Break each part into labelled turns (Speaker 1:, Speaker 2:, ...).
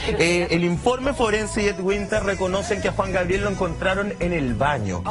Speaker 1: El informe forense y Ed Winter reconocen que a Juan Gabriel lo encontraron en el baño.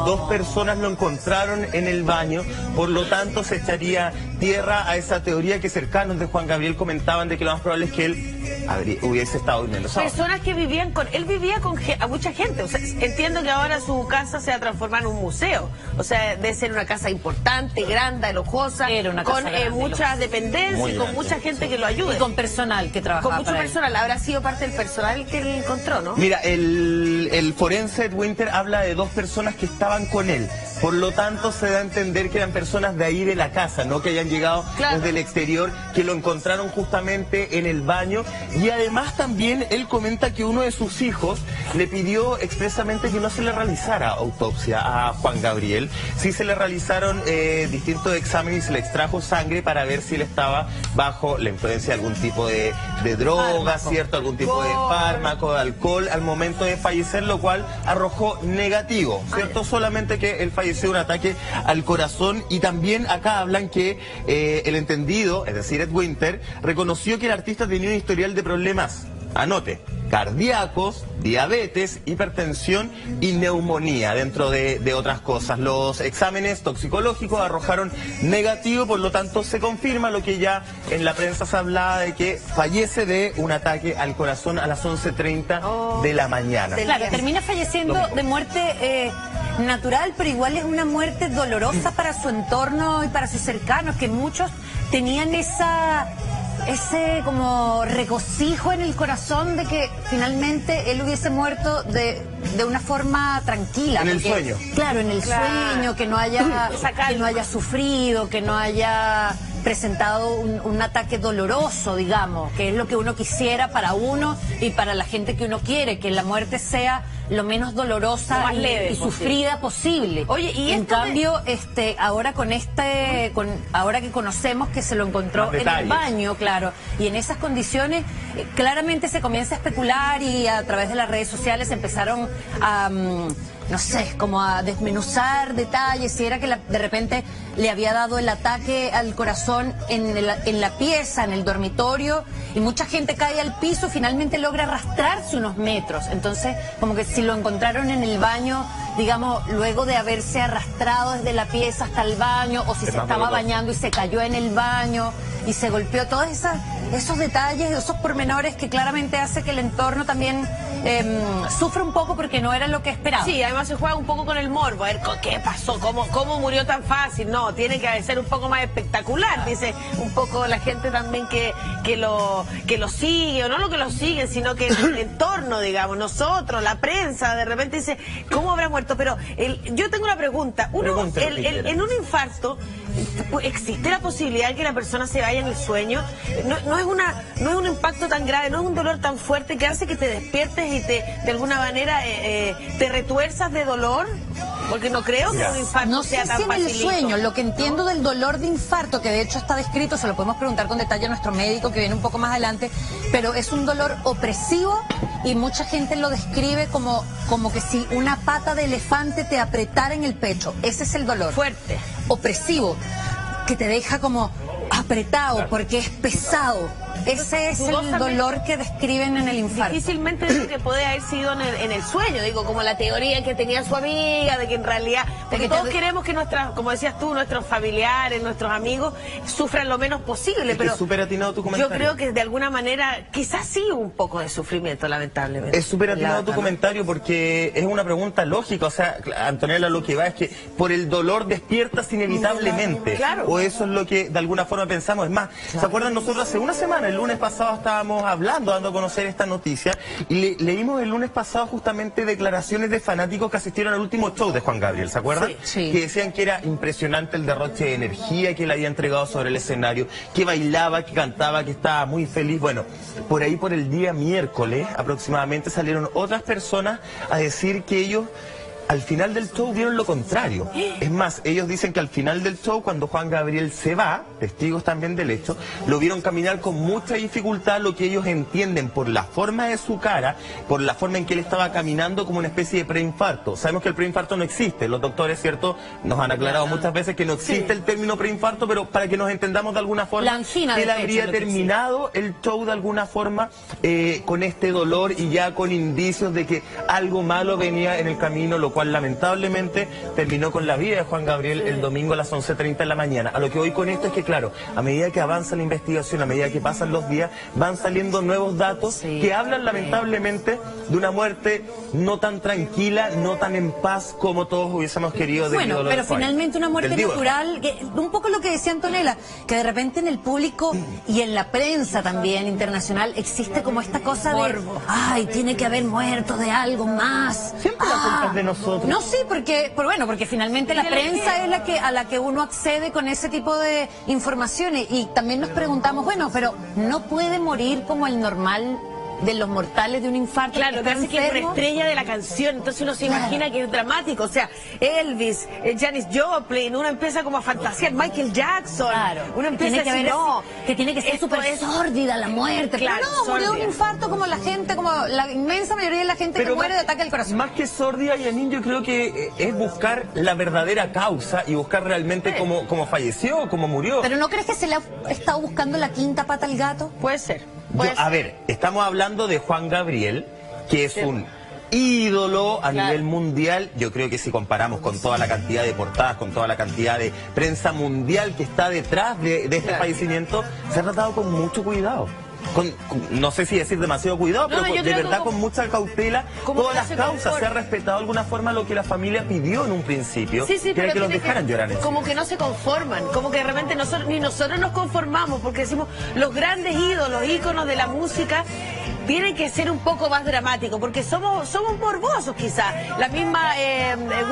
Speaker 1: Dos personas lo encontraron en el baño, por lo tanto se echaría tierra a esa teoría que cercanos de Juan Gabriel comentaban de que lo más probable es que él hubiese estado durmiendo.
Speaker 2: Personas que vivían con... Él vivía con a mucha gente. O sea, entiendo que ahora su casa se va a transformar en un museo. O sea, debe ser una casa importante, grande, lujosa, con muchas dependencias y con mucha gente que lo ayude.
Speaker 3: Y con personal que trabaja.
Speaker 2: Con mucho personal. Habrá sido parte del personal que él encontró, ¿no?
Speaker 1: Mira, el forense Ed Winter habla de dos personas que estaban con él. Por lo tanto, se da a entender que eran personas de ahí de la casa, no que hayan llegado desde el exterior, que lo encontraron justamente en el baño. Y además también él comenta que uno de sus hijos le pidió expresamente que no se le realizara autopsia a Juan Gabriel. Sí se le realizaron distintos exámenes y se le extrajo sangre para ver si él estaba bajo la influencia de algún tipo de droga, ¿cierto? Algún tipo de fármaco, de alcohol al momento de fallecer, lo cual arrojó negativo, ¿cierto? Solamente que él falleció de un ataque al corazón. Y también acá hablan que el entendido, es decir, Ed Winter, reconoció que el artista tenía un historial de problemas, anote, cardíacos, diabetes, hipertensión y neumonía, dentro de otras cosas. Los exámenes toxicológicos arrojaron negativo, por lo tanto se confirma lo que ya en la prensa se hablaba de que fallece de un ataque al corazón a las 11:30 de la mañana.
Speaker 3: Claro, termina falleciendo de muerte natural, pero igual es una muerte dolorosa para su entorno y para sus cercanos, que muchos tenían ese como regocijo en el corazón de que finalmente él hubiese muerto de una forma tranquila.
Speaker 1: En el sueño.
Speaker 3: Claro, en el sueño, que no haya sufrido, que no haya presentado un ataque doloroso, digamos, que es lo que uno quisiera para uno y para la gente que uno quiere, que la muerte sea lo menos dolorosa
Speaker 2: más leve
Speaker 3: y sufrida posible.
Speaker 2: Oye, y
Speaker 3: en cambio, ahora ahora que conocemos que se lo encontró en el baño, claro, y en esas condiciones, claramente se comienza a especular y a través de las redes sociales empezaron a no sé, como a desmenuzar detalles, si era que de repente le había dado el ataque al corazón en la pieza, en el dormitorio, y mucha gente cae al piso y finalmente logra arrastrarse unos metros. Entonces, como que si lo encontraron en el baño, digamos, luego de haberse arrastrado desde la pieza hasta el baño, o si se estaba bañando y se cayó en el baño y se golpeó, todos esos detalles, esos pormenores que claramente hace que el entorno también sufra un poco porque no era lo que esperaba.
Speaker 2: Sí, además se juega un poco con el morbo, a ver qué pasó, cómo murió tan fácil. No, tiene que ser un poco más espectacular, dice un poco la gente también que lo sigue, o no lo que lo siguen, sino que el entorno, digamos, nosotros, la prensa, de repente dice, ¿cómo habrá muerto? Pero yo tengo una pregunta. En un infarto, ¿existe la posibilidad de que la persona se vaya en el sueño? No es un impacto tan grave, no es un dolor tan fuerte que hace que te despiertes y de alguna manera te retuerzas de dolor, porque no creo que un infarto sea tan facilito.
Speaker 3: No sé si en el sueño, lo que entiendo del dolor de infarto, que de hecho está descrito, se lo podemos preguntar con detalle a nuestro médico que viene un poco más adelante, pero es un dolor opresivo y mucha gente lo describe como que si una pata de elefante te apretara en el pecho. Ese es el dolor.
Speaker 2: Fuerte.
Speaker 3: Opresivo, que te deja como apretado porque es pesado. Ese es el dolor que describen en el infarto.
Speaker 2: Difícilmente digo que puede haber sido en el sueño, digo, como la teoría que tenía su amiga, de que en realidad, porque todos queremos que como decías tú, nuestros familiares, nuestros amigos sufran lo menos posible, pero
Speaker 1: es súper atinado tu comentario.
Speaker 2: Yo creo que de alguna manera, quizás sí un poco de sufrimiento, lamentablemente.
Speaker 1: Es súper atinado tu comentario porque es una pregunta lógica, o sea, Antonella, lo que va es que por el dolor despiertas inevitablemente.
Speaker 2: Claro.
Speaker 1: O eso es lo que de alguna forma pensamos. Es más, ¿se acuerdan? Nosotros hace una semana, el lunes pasado, estábamos hablando, dando a conocer esta noticia, y leímos el lunes pasado justamente declaraciones de fanáticos que asistieron al último show de Juan Gabriel, ¿se acuerdan?
Speaker 3: Sí.
Speaker 1: Que decían que era impresionante el derroche de energía que le había entregado sobre el escenario, que bailaba, que cantaba, que estaba muy feliz. Bueno, por ahí por el día miércoles aproximadamente salieron otras personas a decir que ellos al final del show vieron lo contrario. Es más, ellos dicen que al final del show, cuando Juan Gabriel se va, testigos también del hecho, lo vieron caminar con mucha dificultad, lo que ellos entienden por la forma de su cara, por la forma en que él estaba caminando, como una especie de preinfarto. Sabemos que el preinfarto no existe, los doctores, ¿cierto?, nos han aclarado muchas veces que no existe el término preinfarto, pero para que nos entendamos de alguna forma,
Speaker 3: la angina de
Speaker 1: él habría terminado el show de alguna forma con este dolor y ya con indicios de que algo malo venía en el camino, lo cual lamentablemente terminó con la vida de Juan Gabriel el domingo a las 11:30 de la mañana. A lo que voy con esto es que, claro, a medida que avanza la investigación, a medida que pasan los días, van saliendo nuevos datos que hablan lamentablemente de una muerte no tan tranquila, no tan en paz como todos hubiésemos querido.
Speaker 3: Bueno, pero finalmente una muerte natural, un poco lo que decía Antonella, que de repente en el público y en la prensa también internacional existe como esta cosa de, ay, tiene que haber muerto de algo más.
Speaker 1: Siempre la culpa es de nosotros.
Speaker 3: No, sí, porque finalmente la prensa es a la que uno accede con ese tipo de informaciones, y también nos preguntamos, bueno, pero ¿no puede morir como el normal de los mortales de un infarto?
Speaker 2: Claro, casi que es una estrella de la canción, entonces uno se imagina que es dramático, o sea, Elvis, Janis Joplin, uno empieza como a fantasear, Michael Jackson, uno empieza a decir,
Speaker 3: que tiene que ser súper sórdida la muerte,
Speaker 2: claro,
Speaker 3: pero no, murió de un infarto como la gente, como la inmensa mayoría de la gente que muere de ataque al corazón.
Speaker 1: Más que sórdida, Yanin, yo creo que es buscar la verdadera causa y buscar realmente cómo falleció, cómo murió.
Speaker 3: ¿Pero no crees que se le ha estado buscando la quinta pata al gato?
Speaker 2: Puede ser.
Speaker 1: A ver, estamos hablando de Juan Gabriel, que es un ídolo a nivel mundial. Yo creo que si comparamos con toda la cantidad de portadas, con toda la cantidad de prensa mundial que está detrás de este fallecimiento, se ha tratado con mucho cuidado. No sé si decir demasiado cuidado, pero de verdad con mucha cautela, todas las causas, se ha respetado de alguna forma lo que la familia pidió en un principio, que era que los dejaran llorar.
Speaker 2: Como que no se conforman, como que de repente ni nosotros nos conformamos, porque decimos, los grandes ídolos, íconos de la música, tienen que ser un poco más dramáticos, porque somos morbosos quizás. La misma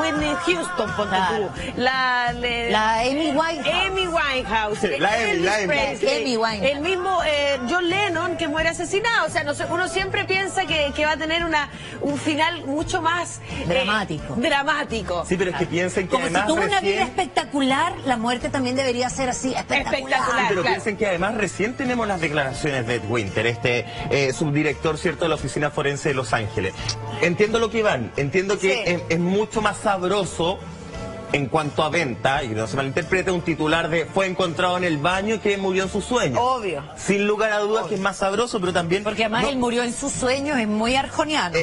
Speaker 2: Whitney Houston, ponte tú. La
Speaker 3: Amy Winehouse.
Speaker 2: Amy Winehouse. El mismo John Lennon, que muere asesinado. O sea, uno siempre piensa que va a tener un final mucho más dramático.
Speaker 1: Sí, pero es que piensen que
Speaker 3: como
Speaker 1: además
Speaker 3: si tuvo una vida espectacular, la muerte también debería ser así, espectacular.
Speaker 1: Sí, pero piensen que además recién tenemos las declaraciones de Ed Winter, subdirector, ¿cierto?, de la Oficina Forense de Los Ángeles. Entiendo lo que van, entiendo que es mucho más sabroso en cuanto a venta, y no se malinterprete, un titular de fue encontrado en el baño que murió en sus sueños.
Speaker 2: Obvio.
Speaker 1: Sin lugar a dudas que es más sabroso, pero también...
Speaker 3: Porque además él murió en sus sueños, es muy arjoniano.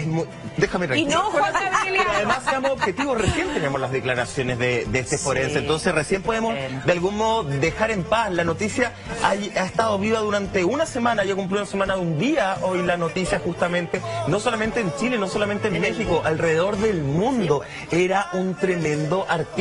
Speaker 1: Déjame tranquilo.
Speaker 2: Y no, Juan Gabriel.
Speaker 1: Además, seamos objetivos, recién tenemos las declaraciones de este forense, entonces recién podemos de algún modo dejar en paz. La noticia ha estado viva durante una semana, ya cumplió una semana de un día hoy la noticia justamente, no solamente en Chile, no solamente en México, alrededor del mundo. Era un tremendo artista.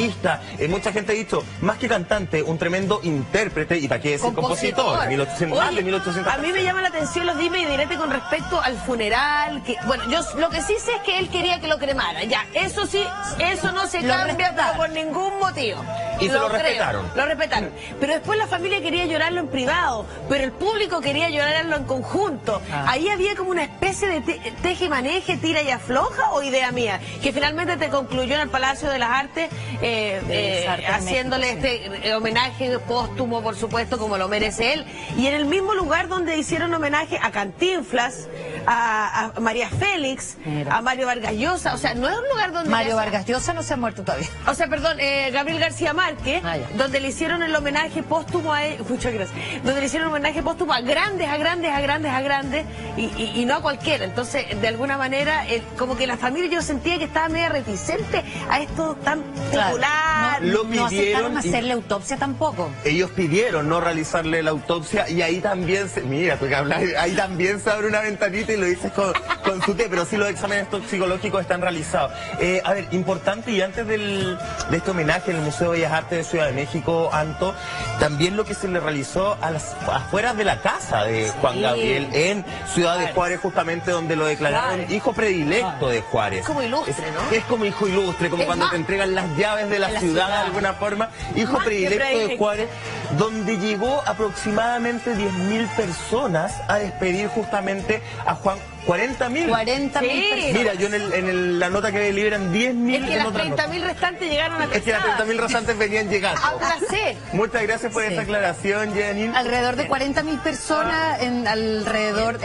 Speaker 1: Mucha gente ha dicho, más que cantante, un tremendo intérprete, y para qué decir compositor.
Speaker 2: Oye,
Speaker 1: más de 1800.
Speaker 2: A mí me llama la atención los dime y direte con respecto al funeral. Bueno, yo lo que sí sé es que él quería que lo cremaran. Ya, eso sí, eso no se cambia, pero por ningún motivo.
Speaker 1: Y se lo respetaron.
Speaker 2: Lo respetaron. Pero después la familia quería llorarlo en privado, pero el público quería llorarlo en conjunto. Ahí había como una especie de teje-maneje, tira y afloja, o idea mía, que finalmente te concluyó en el Palacio de las Artes, haciéndole este homenaje póstumo, por supuesto, como lo merece él. Y en el mismo lugar donde hicieron homenaje a Cantinflas, a María Félix, a Mario Vargas Llosa, o sea, no es un lugar donde...
Speaker 3: Mario Vargas Llosa no se ha muerto todavía.
Speaker 2: O sea, perdón, Gabriel García Márquez, donde le hicieron el homenaje póstumo a él, muchas gracias, donde le hicieron un homenaje póstumo a grandes, y no a cualquiera. Entonces, de alguna manera, como que la familia, yo sentía que estaba media reticente a esto tan popular.
Speaker 3: No aceptaron hacerle autopsia tampoco.
Speaker 1: Ellos pidieron no realizarle la autopsia, y ahí también mira, tú que hablas, ahí también se abre una ventanita y lo dices con su té, pero sí los exámenes toxicológicos están realizados. A ver, importante, y antes de este homenaje en el Museo de Bellas Artes de Ciudad de México, Anto, también lo que se le realizó a las afueras de la casa de Juan Gabriel en Ciudad de Juárez, justamente donde lo declararon hijo predilecto de Juárez.
Speaker 2: Es como ilustre, ¿no?
Speaker 1: Es como hijo ilustre, como cuando te entregan las llaves de la ciudad de alguna forma, hijo predilecto de Juárez. donde llegó aproximadamente 10.000 personas a despedir justamente a Juan. 40.000.
Speaker 3: 40.000 personas.
Speaker 1: Mira, yo en la nota que liberan 10.000.
Speaker 2: Es que las 30.000 restantes llegaron a
Speaker 1: Es que las 30.000 restantes venían llegando.
Speaker 2: A placer.
Speaker 1: Muchas gracias por esta aclaración, Janine.
Speaker 3: Alrededor de 40.000 personas en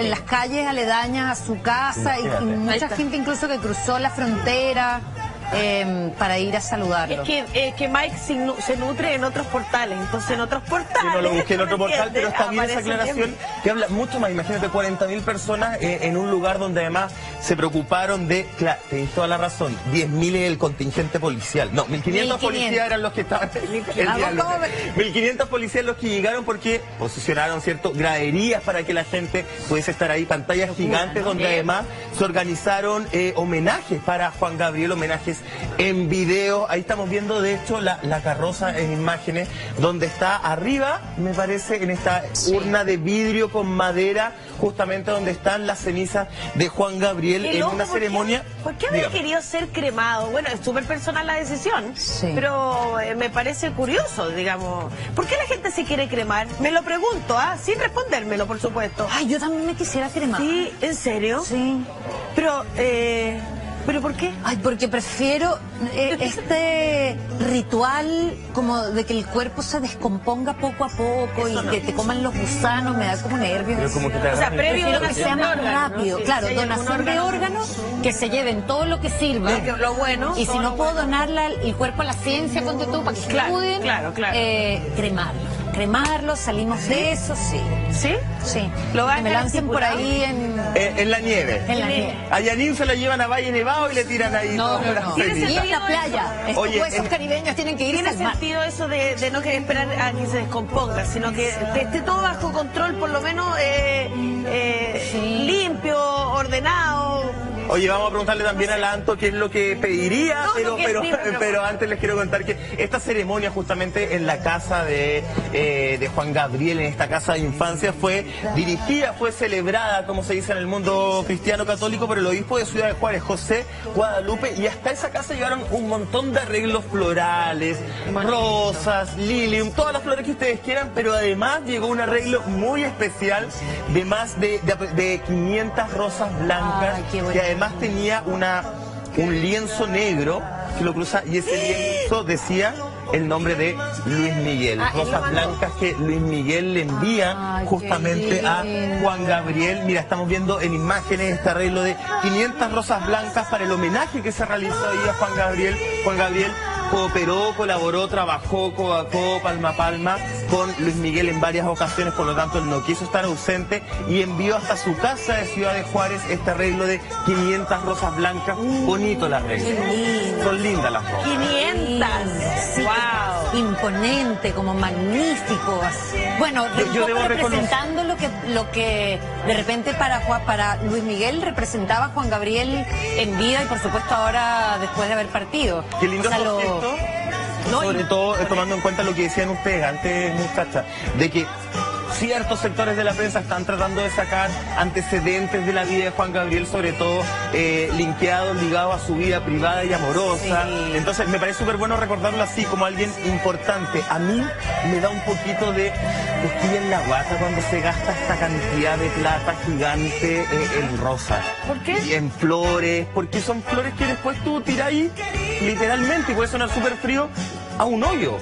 Speaker 3: las calles aledañas a su casa y mucha gente incluso que cruzó la frontera para ir a saludarlo.
Speaker 2: Es que Mike se nutre en otros portales, entonces en otros portales.
Speaker 1: Yo no lo busqué en otro portal, pero está bien esa
Speaker 2: Aparece
Speaker 1: aclaración que habla mucho más. Imagínate 40.000 personas en un lugar donde además se preocuparon de, claro, tenés toda la razón, 10.000 es el contingente policial. No, 1.500 policías eran los que estaban el día 1.500 policías los que llegaron porque posicionaron, ¿cierto?, graderías para que la gente pudiese estar ahí, pantallas gigantes donde además se organizaron homenajes para Juan Gabriel, homenajes en video. Ahí estamos viendo de hecho la carroza en imágenes donde está arriba, me parece, en esta urna de vidrio con madera, justamente donde están las cenizas de Juan Gabriel en una ceremonia.
Speaker 2: ¿Por qué había querido ser cremado? Bueno, es súper personal la decisión, pero me parece curioso, digamos. ¿Por qué la gente se quiere cremar? Me lo pregunto, sin respondérmelo, por supuesto.
Speaker 3: Ay, yo también me quisiera cremar.
Speaker 2: Sí, ¿en serio?
Speaker 3: Sí.
Speaker 2: ¿Pero por qué?
Speaker 3: Ay, porque prefiero este ritual como de que el cuerpo se descomponga poco a poco y que te coman los gusanos, me da como nervios.
Speaker 1: Pero como que te
Speaker 2: previo
Speaker 3: que sea más rápido. ¿No? Claro, sí, donación de órganos, que se lleven todo lo que sirva.
Speaker 2: Lo bueno.
Speaker 3: Y si no puedo donarla el cuerpo a la ciencia, ponte tú, para que se estudien, cremarlo, salimos de eso, sí.
Speaker 2: ¿Sí?
Speaker 3: Sí.
Speaker 2: Que
Speaker 3: me lancen por ahí
Speaker 1: en la nieve.
Speaker 3: En la nieve.
Speaker 1: A Janine se la llevan a Valle Nevado y le tiran ahí.
Speaker 3: No. Y en la playa. Estos huesos caribeños tienen que irse al mar.
Speaker 2: Tiene sentido eso de no querer esperar a que se descomponga, sino que esté todo bajo control, por lo menos limpio, ordenado.
Speaker 1: Oye, vamos a preguntarle también a la Anto qué es lo que pediría, pero antes les quiero contar que esta ceremonia justamente en la casa de Juan Gabriel, en esta casa de infancia, fue dirigida, fue celebrada, como se dice en el mundo cristiano católico, por el obispo de Ciudad de Juárez, José Guadalupe, y hasta esa casa llegaron un montón de arreglos florales, rosas, lilium, todas las flores que ustedes quieran, pero además llegó un arreglo muy especial de más de 500 rosas blancas, que además tenía un lienzo negro que lo cruza, y ese lienzo decía el nombre de Luis Miguel. Rosas blancas que Luis Miguel le envía justamente a Juan Gabriel. Mira, estamos viendo en imágenes este arreglo de 500 rosas blancas para el homenaje que se realizó ahí a Juan Gabriel. Juan Gabriel cooperó, colaboró, trabajó codo a codo, palma a palma con Luis Miguel en varias ocasiones, por lo tanto él no quiso estar ausente y envió hasta su casa de Ciudad de Juárez este arreglo de 500 rosas blancas. Bonito el arreglo. Son lindas las rosas.
Speaker 2: 500.
Speaker 3: Sí, wow. Imponente, como magnífico. Bueno, yo debo representando lo que de repente para Luis Miguel representaba Juan Gabriel en vida y por supuesto ahora después de haber partido.
Speaker 1: Qué lindo sobre todo tomando en cuenta lo que decían ustedes antes, muchachas, de que ciertos sectores de la prensa están tratando de sacar antecedentes de la vida de Juan Gabriel, sobre todo linkeados, ligados a su vida privada y amorosa. Sí. Entonces me parece súper bueno recordarlo así, como alguien importante. A mí me da un poquito de cosquilla en la guata cuando se gasta esta cantidad de plata gigante en rosas.
Speaker 2: ¿Por qué?
Speaker 1: Y en flores, porque son flores que después tú tirás ahí, literalmente, puede sonar súper frío, a un hoyo.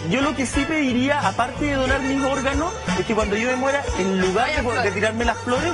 Speaker 1: Yo lo que sí pediría, aparte de donar mis órganos, es que cuando yo me muera, en lugar de tirarme las flores,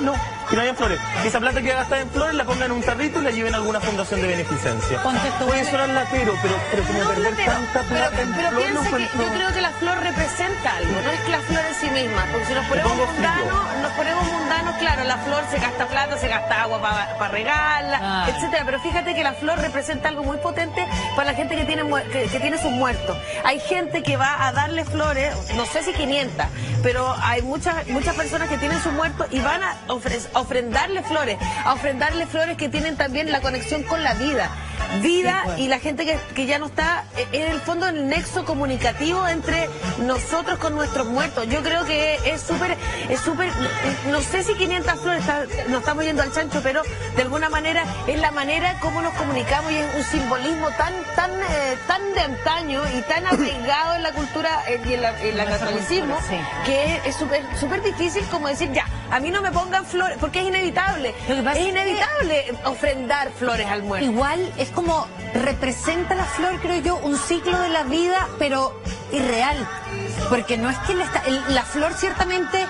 Speaker 1: que no haya flores. Que esa plata que gastada en flores la pongan en un tarrito y la lleven a alguna fundación de beneficencia. Puede sonar latero, pero como perder tanta plata en flores...
Speaker 2: Yo creo que la flor representa algo, no es que la flor en sí misma, porque si nos ponemos mundanos, claro, la flor se gasta plata, se gasta agua para regarla, etcétera, pero fíjate que la flor representa algo muy potente para la gente que tiene sus muertos. Hay gente que va a darle flores, no sé si 500, pero hay muchas personas que tienen sus muertos y van a ofrendarle flores que tienen también la conexión con la vida. vida y la gente que ya no está, en el fondo, el nexo comunicativo entre nosotros con nuestros muertos. Yo creo que es súper, no sé si 500 flores, nos estamos yendo al chancho, pero de alguna manera es la manera como nos comunicamos y es un simbolismo tan de antaño y tan arraigado en la cultura y en la catolicismo, que es súper difícil como decir, ya, a mí no me pongan flores, porque es inevitable. Es inevitable ofrendar flores al muerto.
Speaker 3: Igual es como representa la flor, creo yo, un ciclo de la vida, pero irreal. Porque no es que la flor ciertamente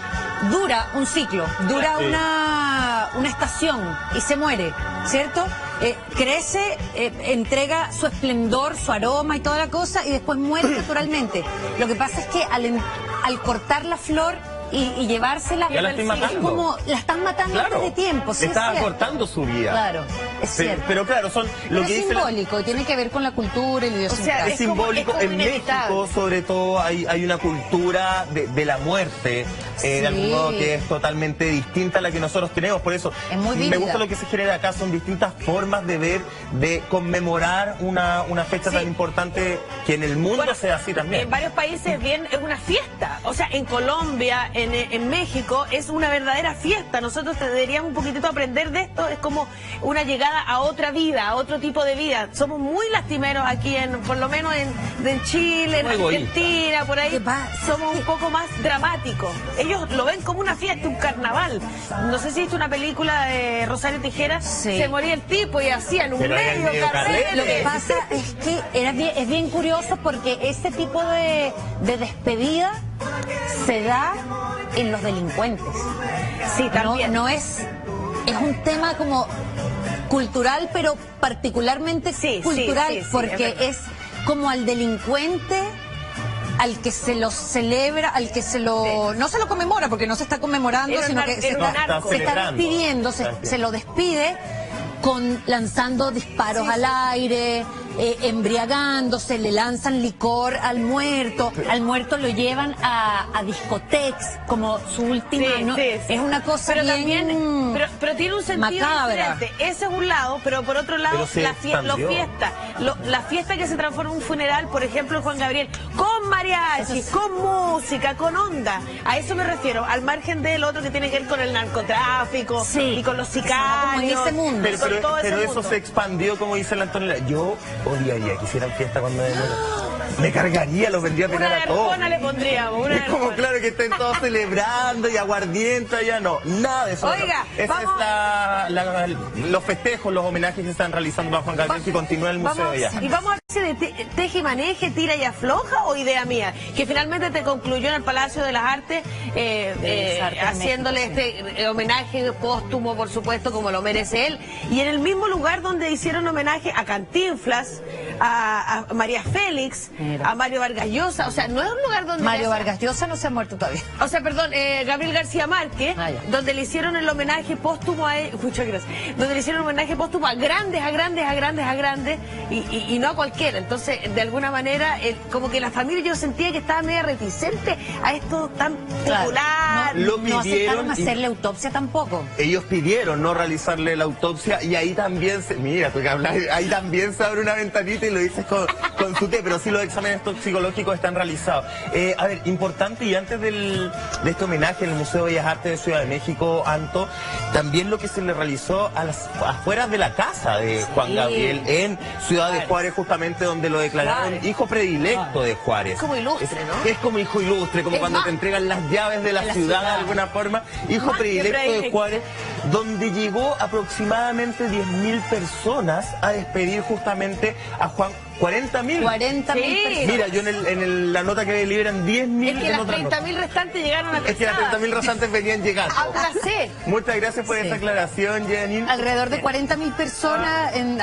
Speaker 3: dura un ciclo, dura una estación y se muere, ¿cierto? Crece, entrega su esplendor, su aroma y toda la cosa, y después muere naturalmente. Lo que pasa es que al cortar la flor y llevársela,
Speaker 1: ya la estoy matando.
Speaker 3: Es como la están matando antes de tiempo. Sí,
Speaker 1: está cortando su vida.
Speaker 3: Claro, es cierto.
Speaker 1: Pero claro, lo que
Speaker 3: es simbólico, tiene que ver con la cultura y la idiosincrasia.
Speaker 2: O sea,
Speaker 1: es simbólico. En México, sobre todo, hay una cultura de la muerte, de algún modo, que es totalmente distinta a la que nosotros tenemos. Por eso,
Speaker 3: es muy
Speaker 1: me gusta lo que se genera acá. Son distintas formas de ver, de conmemorar una fecha tan importante, que en el mundo sea así también.
Speaker 2: En varios países es una fiesta. O sea, en Colombia, en México, es una verdadera fiesta. Nosotros deberíamos un poquitito aprender de esto. Es como una llegada a otra vida, a otro tipo de vida. Somos muy lastimeros aquí, por lo menos en Chile, en Argentina, por ahí. Somos un poco más dramáticos. Ellos lo ven como una fiesta, un carnaval. No sé si viste una película de Rosario Tijeras. Se moría el tipo y hacían un medio carrete.
Speaker 3: Lo que pasa es que es bien curioso, porque ese tipo de despedida se da en los delincuentes.
Speaker 2: Sí, también.
Speaker 3: No es un tema como cultural, pero particularmente cultural, porque es como al delincuente al que se lo celebra, al que no se lo conmemora, porque no se está conmemorando, sino que se está despidiendo, se lo despide lanzando disparos al aire, embriagándose, le lanzan licor al muerto lo llevan a discotecas como su última, ¿no? Es una cosa
Speaker 2: pero
Speaker 3: bien
Speaker 2: también, pero tiene un sentido
Speaker 3: macabra.
Speaker 2: diferente. Ese es un lado, pero por otro lado la fiesta que se transforma en un funeral, por ejemplo, en Juan Gabriel, con mariachi, con música, con onda. A eso me refiero, al margen del otro que tiene que ver con el narcotráfico y con los sicarios.
Speaker 3: Como en ese mundo.
Speaker 1: Pero eso se expandió, como dice la Antonella. Yo odiaría que hicieran fiesta cuando me muera. Me cargaría, los vendría a penar a todos.
Speaker 2: Una le pondríamos,
Speaker 1: es como, claro, que estén todos celebrando y aguardiente allá, no, nada de eso.
Speaker 2: Oiga,
Speaker 1: los festejos, los homenajes que se están realizando a Juan Gabriel, que continúa en el museo allá.
Speaker 2: Y vamos a ver si de teje y maneje, tira y afloja, o idea mía, que finalmente te concluyó en el Palacio de las Artes, haciéndole este homenaje póstumo, por supuesto, como lo merece él, y en el mismo lugar donde hicieron homenaje a Cantinflas, a María Félix, a Mario Vargas Llosa. O sea, no es un lugar donde...
Speaker 3: Mario Vargas Llosa no se ha muerto todavía.
Speaker 2: O sea, perdón, Gabriel García Márquez, donde le hicieron el homenaje póstumo a él, muchas gracias, donde le hicieron homenaje póstumo a grandes, y no a cualquiera. Entonces, de alguna manera, como que la familia, yo sentía que estaba media reticente a esto tan popular.
Speaker 3: No aceptaron hacerle autopsia tampoco.
Speaker 1: Ellos pidieron no realizarle la autopsia, y ahí también ahí también se abre una ventanita y lo dices con su té, pero sí los exámenes toxicológicos están realizados. A ver, importante, y antes de este homenaje en el Museo de Bellas Artes de Ciudad de México, Anto, también lo que se le realizó a las afueras de la casa de Juan Gabriel en Ciudad de Juárez, justamente donde lo declararon hijo predilecto de Juárez.
Speaker 2: Es como ilustre, ¿no?
Speaker 1: Es como hijo ilustre, como cuando te entregan las llaves de la ciudad de alguna forma. Hijo predilecto de Juárez, donde llegó aproximadamente 10.000 personas a despedir justamente a Juan. 40.000.
Speaker 3: 40.000 personas.
Speaker 1: Mira, yo en la nota que liberan 10.000.
Speaker 2: Es que las 30.000 restantes llegaron a
Speaker 1: Es que las 30.000 restantes venían llegando. Muchas gracias por esta aclaración, Janine.
Speaker 3: Alrededor de 40.000 personas en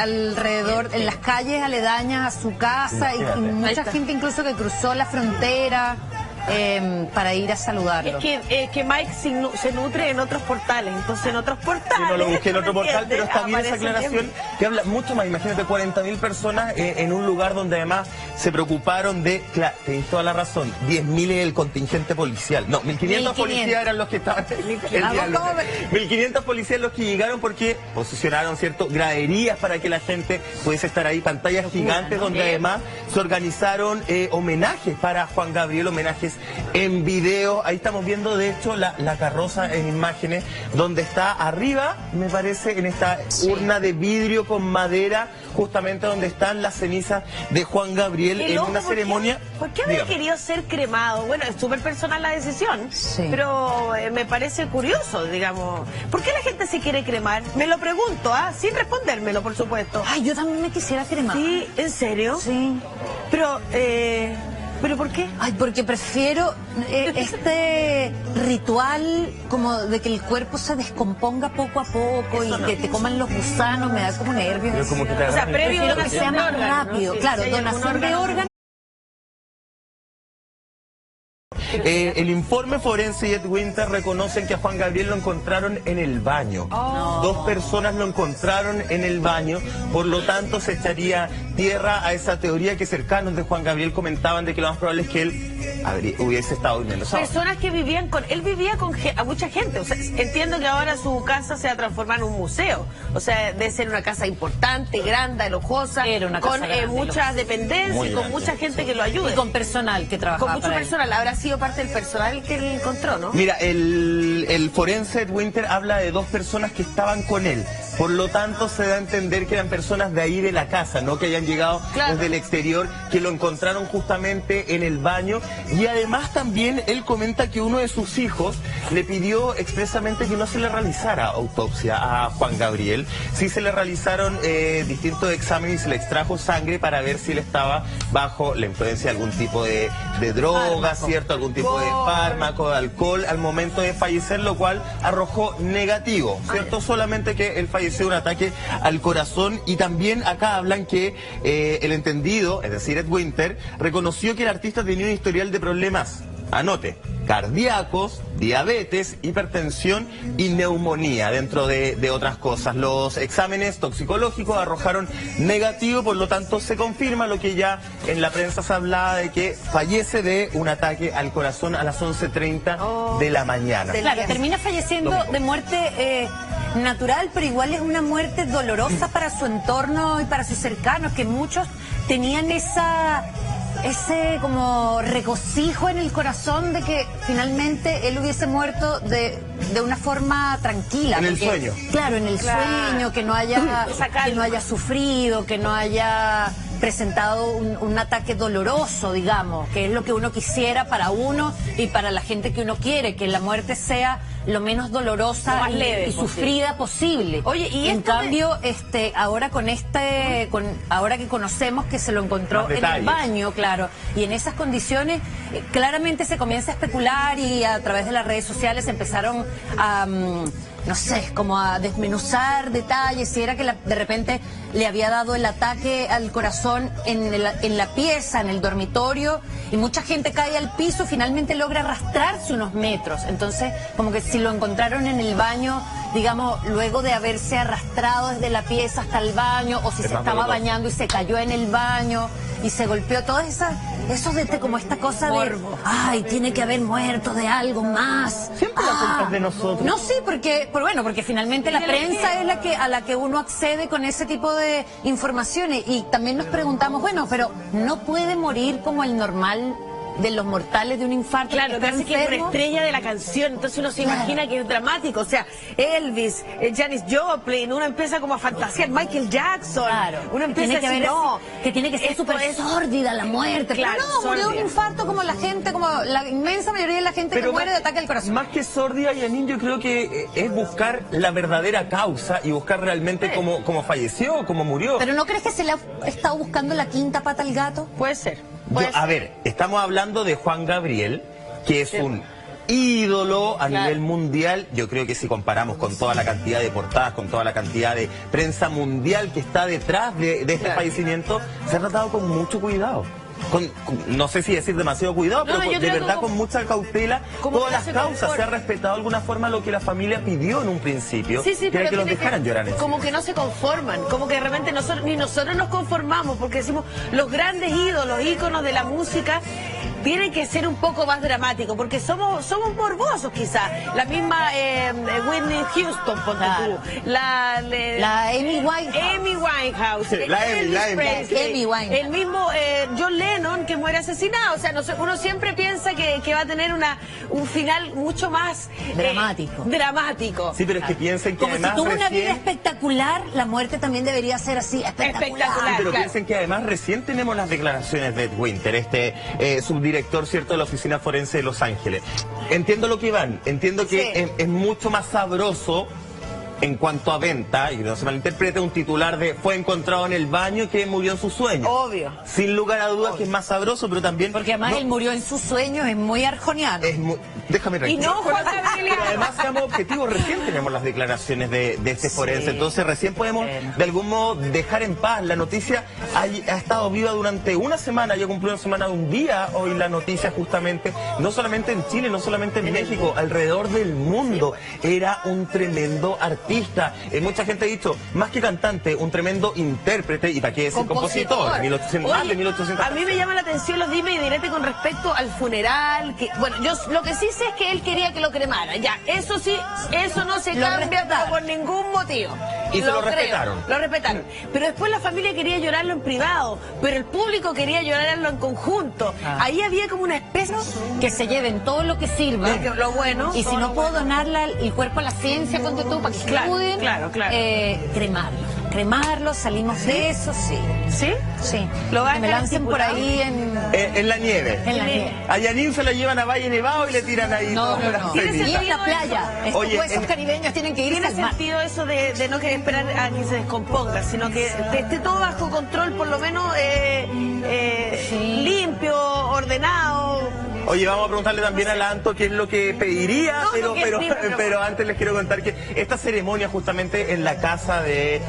Speaker 3: las calles aledañas a su casa, y mucha gente incluso que cruzó la frontera. para ir a saludarlo.
Speaker 2: Es que Mike se nutre en otros portales, entonces en otros portales.
Speaker 1: Sí, no lo busqué en otro portal, pero está bien esa
Speaker 2: Aparece
Speaker 1: aclaración que habla mucho más. Imagínate 40.000 personas en un lugar donde además se preocuparon de, claro, tenés toda la razón, 10.000 es el contingente policial. No, 1.500 policías eran los que estaban el día lunes. 1.500 policías los que llegaron porque posicionaron, ¿cierto?, graderías para que la gente pudiese estar ahí, pantallas gigantes donde además se organizaron homenajes para Juan Gabriel, homenajes en video. Ahí estamos viendo, de hecho, la carroza en imágenes, donde está arriba, me parece, en esta urna de vidrio con madera, justamente donde están las cenizas de Juan Gabriel en una ceremonia.
Speaker 2: ¿Por qué habría querido ser cremado? Bueno, es súper personal la decisión, pero me parece curioso, digamos. ¿Por qué la gente se quiere cremar? Me lo pregunto, sin respondérmelo, por supuesto.
Speaker 3: Ay, yo también me quisiera cremar.
Speaker 2: ¿Sí? ¿En serio?
Speaker 3: Sí.
Speaker 2: ¿Pero por qué?
Speaker 3: Ay, porque prefiero este ritual como de que el cuerpo se descomponga poco a poco y que te coman los gusanos, me da como nervios.
Speaker 1: Pero como que te
Speaker 2: o sea, previo
Speaker 3: prefiero que sea más rápido.
Speaker 2: ¿no?
Speaker 3: Claro,
Speaker 2: si
Speaker 3: donación de órganos.
Speaker 1: El informe forense y Ed Winter reconocen que a Juan Gabriel lo encontraron en el baño. Dos personas lo encontraron en el baño, por lo tanto se echaría tierra a esa teoría que cercanos de Juan Gabriel comentaban de que lo más probable es que él hubiese estado durmiendo.
Speaker 2: Personas que vivían con... Él vivía con a mucha gente. O sea, entiendo que ahora su casa se va a transformar en un museo. O sea, debe ser una casa importante, grande, lujosa, con muchas dependencias y con mucha gente que lo ayude.
Speaker 3: Y con personal que trabaja.
Speaker 2: Con mucho personal. Habrá sido parte del personal que él encontró, ¿no?
Speaker 1: Mira, el forense Ed Winter habla de dos personas que estaban con él. Por lo tanto, se da a entender que eran personas de ahí de la casa, no que hayan llegado desde el exterior, que lo encontraron justamente en el baño. Y además también él comenta que uno de sus hijos le pidió expresamente que no se le realizara autopsia a Juan Gabriel. Sí se le realizaron distintos exámenes y se le extrajo sangre para ver si él estaba bajo la influencia de algún tipo de droga, ¿cierto? Algún tipo de fármaco, de alcohol al momento de fallecer, lo cual arrojó negativo, ¿cierto? Solamente que él falleció de un ataque al corazón. Y también acá hablan que el entendido, es decir, Ed Winter, reconoció que el artista tenía un historial de problemas, anote, cardíacos, diabetes, hipertensión y neumonía, dentro de otras cosas. Los exámenes toxicológicos arrojaron negativo, por lo tanto se confirma lo que ya en la prensa se hablaba de que fallece de un ataque al corazón a las 11:30 de la mañana.
Speaker 3: Claro, termina falleciendo de muerte natural, pero igual es una muerte dolorosa para su entorno y para sus cercanos, que muchos tenían ese como regocijo en el corazón de que finalmente él hubiese muerto de una forma tranquila.
Speaker 1: En el sueño.
Speaker 3: Claro, en el sueño, que no haya sufrido, que no haya presentado un ataque doloroso, digamos, que es lo que uno quisiera para uno y para la gente que uno quiere, que la muerte sea lo menos dolorosa
Speaker 2: más leve
Speaker 3: y sufrida posible.
Speaker 2: Oye, y
Speaker 3: en cambio, ahora ahora que conocemos que se lo encontró en el baño, claro, y en esas condiciones, claramente se comienza a especular y a través de las redes sociales empezaron a no sé, como a desmenuzar detalles, si era que de repente le había dado el ataque al corazón en la pieza, en el dormitorio, y mucha gente cae al piso, finalmente logra arrastrarse unos metros. Entonces, como que si lo encontraron en el baño, digamos, luego de haberse arrastrado desde la pieza hasta el baño, o si se estaba bañando y se cayó en el baño y se golpeó, todas esos como esta cosa de, ay, tiene que haber muerto de algo más.
Speaker 1: Siempre la culpa es de nosotros.
Speaker 3: No, sí, porque finalmente la prensa es a la que uno accede con ese tipo de informaciones. Y también nos preguntamos, bueno, pero ¿no puede morir como el normal de los mortales de un infarto?
Speaker 2: Claro, casi que es una estrella de la canción, entonces uno se imagina que es dramático, o sea, Elvis, Janis Joplin, uno empieza como a fantasear, Michael Jackson, uno empieza a decir,
Speaker 3: que tiene que ser súper sórdida la muerte,
Speaker 2: claro,
Speaker 3: pero no, murió de un infarto como la gente, como la inmensa mayoría de la gente que muere de ataque al corazón.
Speaker 1: Más que sórdida, Yanin, yo creo que es buscar la verdadera causa y buscar realmente cómo falleció, cómo murió.
Speaker 3: ¿Pero no crees que se le ha estado buscando la quinta pata al gato?
Speaker 2: Puede ser.
Speaker 1: A ver, estamos hablando de Juan Gabriel, que es un ídolo a nivel mundial. Yo creo que si comparamos con toda la cantidad de portadas, con toda la cantidad de prensa mundial que está detrás de este fallecimiento, se ha tratado con mucho cuidado. no sé si decir demasiado cuidado, pero de verdad con mucha cautela, todas las causas. Se ha respetado de alguna forma lo que la familia pidió en un principio, que era que los dejaran llorar.
Speaker 2: Como que no se conforman, como que de repente ni nosotros nos conformamos, porque decimos, los grandes ídolos, íconos de la música, tienen que ser un poco más dramáticos, porque somos morbosos quizás. La misma Whitney Houston, ponte tú. La
Speaker 3: Amy Winehouse.
Speaker 1: Sí,
Speaker 3: Amy Winehouse.
Speaker 2: El mismo John Lennon, que muere asesinado. O sea, uno siempre piensa que va a tener un final mucho más dramático.
Speaker 1: Sí, pero es que piensen que
Speaker 3: como
Speaker 1: además
Speaker 3: si tuvo una vida espectacular, la muerte también debería ser así, espectacular.
Speaker 1: Sí, pero piensen que además recién tenemos las declaraciones de Ed Winter, subdirector, ¿cierto?, de la Oficina Forense de Los Ángeles. Entiendo lo que van, entiendo que es mucho más sabroso en cuanto a venta, y no se malinterprete, un titular de fue encontrado en el baño y que murió en sus sueños.
Speaker 2: Obvio.
Speaker 1: Sin lugar a dudas que es más sabroso, pero también...
Speaker 3: Porque además él murió en sus sueños, es muy arjoniano.
Speaker 1: Déjame
Speaker 2: tranquilo. Y no, Juan Gabriel.
Speaker 1: Pero además, seamos objetivos, recién tenemos las declaraciones de este forense, entonces recién podemos de algún modo dejar en paz. La noticia ha estado viva durante una semana, ya cumplió una semana de un día hoy la noticia justamente, no solamente en Chile, no solamente en México, alrededor del mundo. Era un tremendo artista. Mucha gente ha dicho, más que cantante, un tremendo intérprete, y para qué decir compositor, más de 1800.
Speaker 2: A mí me llama la atención los dimes y diretes con respecto al funeral, bueno, yo lo que sí sé es que él quería que lo cremaran, ya, eso sí, eso no se cambia pero por ningún motivo.
Speaker 1: Y se lo respetaron.
Speaker 2: Lo respetaron. Pero después la familia quería llorarlo en privado, pero el público quería llorarlo en conjunto. Ahí había como una especie
Speaker 3: que se lleven todo lo que sirva,
Speaker 2: lo bueno,
Speaker 3: y si no puedo donarla el cuerpo a la ciencia, ponte tú, para que se ayuden, cremarlo, salimos de eso, sí.
Speaker 2: ¿Sí?
Speaker 3: Sí.
Speaker 2: Lo
Speaker 3: que me lancen por ahí
Speaker 1: en la nieve.
Speaker 3: En la nieve.
Speaker 1: A Yanin se la llevan a Valle Nevado y le tiran ahí.
Speaker 3: No. Y en la playa. Estos huesos caribeños tienen que ir.
Speaker 2: Tiene sentido eso de no querer esperar a que se descomponga, sino que esté todo bajo control, por lo menos limpio, ordenado.
Speaker 1: Oye, vamos a preguntarle también a la Anto qué es lo que pediría, pero antes les quiero contar que esta ceremonia justamente en la casa de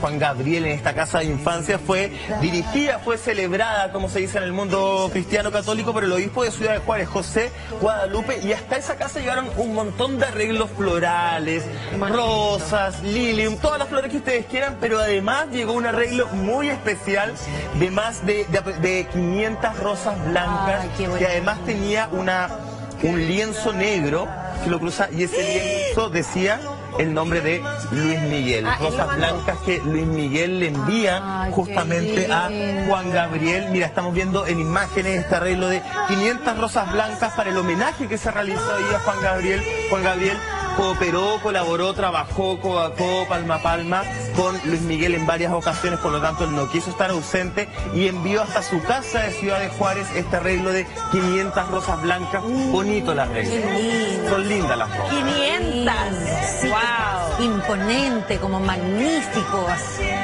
Speaker 1: Juan Gabriel, en esta casa de infancia, fue dirigida, fue celebrada, como se dice en el mundo cristiano católico, por el obispo de Ciudad de Juárez, José Guadalupe, y hasta esa casa llegaron un montón de arreglos florales, rosas, lilium, todas las flores que ustedes quieran, pero además llegó un arreglo muy especial de más de 500 rosas blancas, que además tenía un lienzo negro que lo cruza, y ese lienzo decía el nombre de Luis Miguel, rosas blancas que Luis Miguel le envía justamente a Juan Gabriel. Mira, estamos viendo en imágenes este arreglo de 500 rosas blancas para el homenaje que se realizó ahí a Juan Gabriel. Juan Gabriel cooperó, colaboró, trabajó codo a codo, palma a palma con Luis Miguel en varias ocasiones, por lo tanto él no quiso estar ausente y envió hasta su casa de Ciudad de Juárez este arreglo de 500 rosas blancas. Bonito el arreglo. Son lindas las rosas.
Speaker 2: 500.
Speaker 3: Sí, wow. Imponente, como magnífico.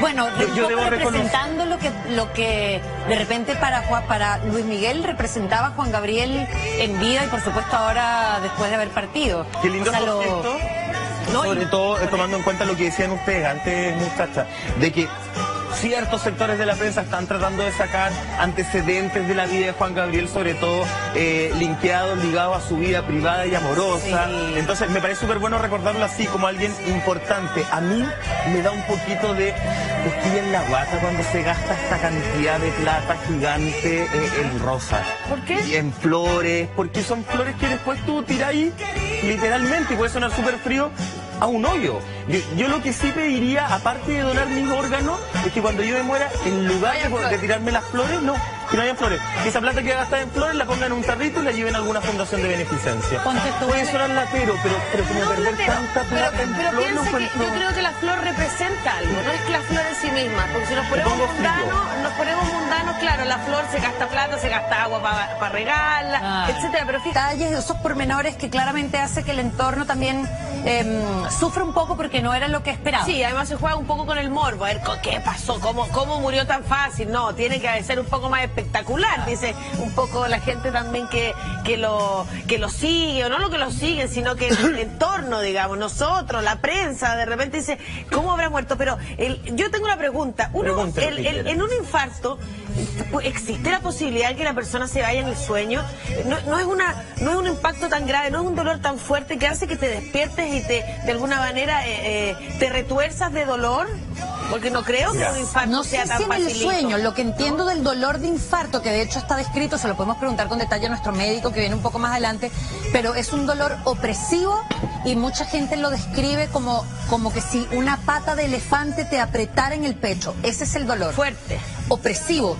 Speaker 3: Bueno, yo debo representando lo que de repente para Luis Miguel representaba Juan Gabriel en vida y por supuesto ahora después de haber partido.
Speaker 1: Qué lindo sobre todo tomando en cuenta lo que decían ustedes antes, muchachas, de que ciertos sectores de la prensa están tratando de sacar antecedentes de la vida de Juan Gabriel, sobre todo ligados a su vida privada y amorosa. Sí. Entonces me parece súper bueno recordarlo así, como alguien importante. A mí me da un poquito de cosquilla en la guata cuando se gasta esta cantidad de plata gigante en rosas.
Speaker 2: ¿Por qué?
Speaker 1: Y en flores, porque son flores que después tú tirás ahí, literalmente, y puede sonar súper frío, a un hoyo. Yo lo que sí pediría, aparte de donar mis órganos, es que cuando yo me muera, en lugar de tirarme las flores, que no haya flores. Que esa plata que gastada en flores la pongan en un tarrito y la lleven a alguna fundación de beneficencia. Puede sonar latero, pero como perder tanta plata en flores...
Speaker 2: Yo creo que la flor representa algo, no es que la flor en sí misma, porque si nos ponemos mundanos, claro, la flor se gasta plata, se gasta agua para regarla, etcétera, pero fíjate,
Speaker 3: detalles, esos pormenores que claramente hace que el entorno también sufre un poco porque no era lo que esperaba.
Speaker 2: Sí, además se juega un poco con el morbo, a ver qué pasó, cómo murió tan fácil, no, tiene que ser un poco más espectacular. espectacular, dice un poco la gente también que lo sigue, o no lo que lo siguen, sino que el entorno, digamos, nosotros, la prensa, de repente dice, ¿cómo habrá muerto? Pero yo tengo una pregunta. En un infarto, ¿existe la posibilidad de que la persona se vaya en el sueño? No es un impacto tan grave, no es un dolor tan fuerte que hace que te despiertes y de alguna manera te retuerzas de dolor, porque no creo que un infarto sea tan facilito. No sé si en el sueño,
Speaker 3: lo que entiendo del dolor de infarto, que de hecho está descrito, se lo podemos preguntar con detalle a nuestro médico que viene un poco más adelante, pero es un dolor opresivo y mucha gente lo describe como que si una pata de elefante te apretara en el pecho. Ese es el dolor.
Speaker 2: Fuerte.
Speaker 3: Opresivo,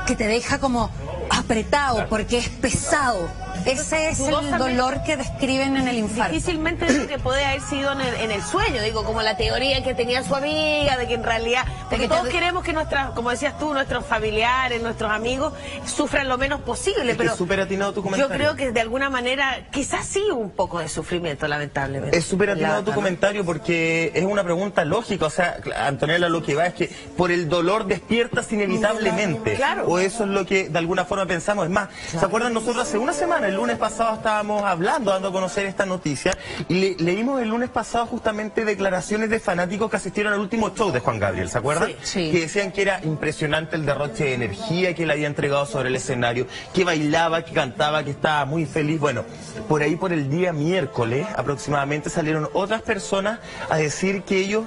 Speaker 3: que te deja como apretado porque es pesado. Ese es el dolor que describen en el infarto.
Speaker 2: Difícilmente digo que puede haber sido en el sueño, digo, como la teoría que tenía su amiga, de que en realidad, porque todos queremos que como decías tú, nuestros familiares, nuestros amigos, sufran lo menos posible, pero
Speaker 1: es súper atinado tu comentario.
Speaker 2: Yo creo que de alguna manera, quizás sí un poco de sufrimiento, lamentablemente.
Speaker 1: Es súper atinado tu comentario porque es una pregunta lógica, o sea, Antonella, lo que va es que por el dolor despiertas inevitablemente.
Speaker 2: Claro.
Speaker 1: O eso es lo que de alguna forma pensamos. Es más, ¿se acuerdan? Nosotros hace una semana, el lunes pasado, estábamos hablando, dando a conocer esta noticia, y leímos el lunes pasado justamente declaraciones de fanáticos que asistieron al último show de Juan Gabriel, ¿se acuerdan?
Speaker 3: Sí.
Speaker 1: Que decían que era impresionante el derroche de energía que le había entregado sobre el escenario, que bailaba, que cantaba, que estaba muy feliz. Bueno, por ahí por el día miércoles aproximadamente salieron otras personas a decir que ellos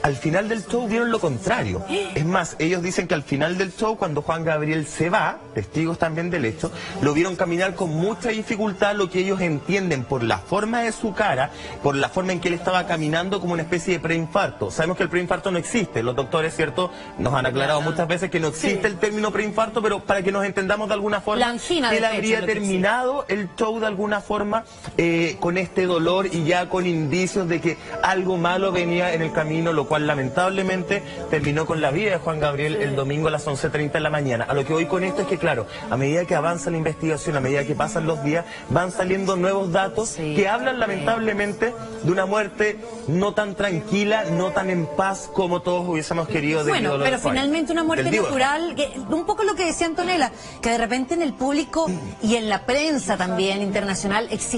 Speaker 1: al final del show vieron lo contrario. Es más, ellos dicen que al final del show, cuando Juan Gabriel se va, testigos también del hecho, lo vieron caminar con mucha dificultad, lo que ellos entienden por la forma de su cara, por la forma en que él estaba caminando, como una especie de preinfarto. Sabemos que el preinfarto no existe, los doctores, ¿cierto?, nos han aclarado muchas veces que no existe el término preinfarto, pero para que nos entendamos de alguna forma,
Speaker 3: la angina
Speaker 1: él habría terminado el show de alguna forma con este dolor y ya con indicios de que algo malo venía en el camino, lo cual lamentablemente terminó con la vida de Juan Gabriel el domingo a las 11:30 de la mañana. A lo que voy con esto es que, claro, a medida que avanza la investigación, a medida que pasan los días, van saliendo nuevos datos que hablan lamentablemente de una muerte no tan tranquila, no tan en paz como todos hubiésemos querido.
Speaker 3: Bueno, pero finalmente una muerte natural, un poco lo que decía Antonella, que de repente en el público y en la prensa también internacional existe